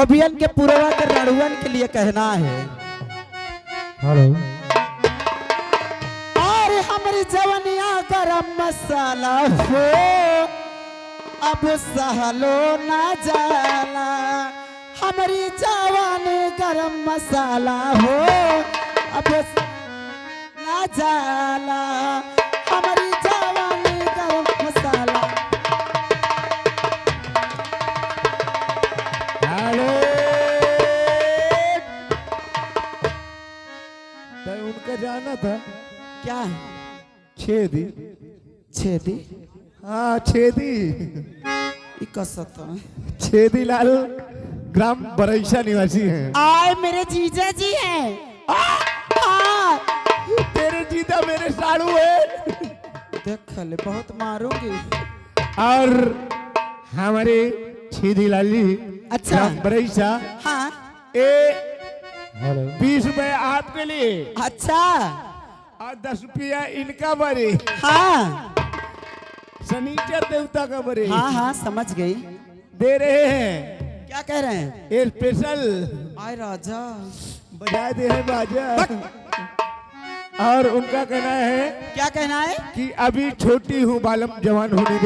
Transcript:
कवियन के पुरवा के रड़ुअन के लिए कहना है। हेलो। और हमारी जवनिया गरम मसाला हो, अब सहलो ना जाला। हमारी जवानी गरम मसाला हो, अब ना जाला। हमारी जवानी गरम मसाला। हेलो। तो उनका जाना था क्या है? छेदी। छेदी? हाँ छेदी। छेदी लाल ग्राम बरैसा निवासी हैं। आए मेरे जीजा जी हैं। हाँ। तेरे जीजा मेरे साड़ू है। देख ले बहुत मारूंगी। और हमारे छेदी लाल जी अच्छा। ग्राम बरैसा। हाँ। 20 रुपए आपके लिए। अच्छा। और 10 रुपया इनका बरे। हाँ शनिचर देवता का बरे। हाँ हाँ समझ गई। दे रहे हैं। क्या कह रहे हैं? ये स्पेशल आए राजा बजा दे है बाजा। और उनका कहना है क्या कहना है? कि अभी छोटी हूँ बालम जवान होने दे।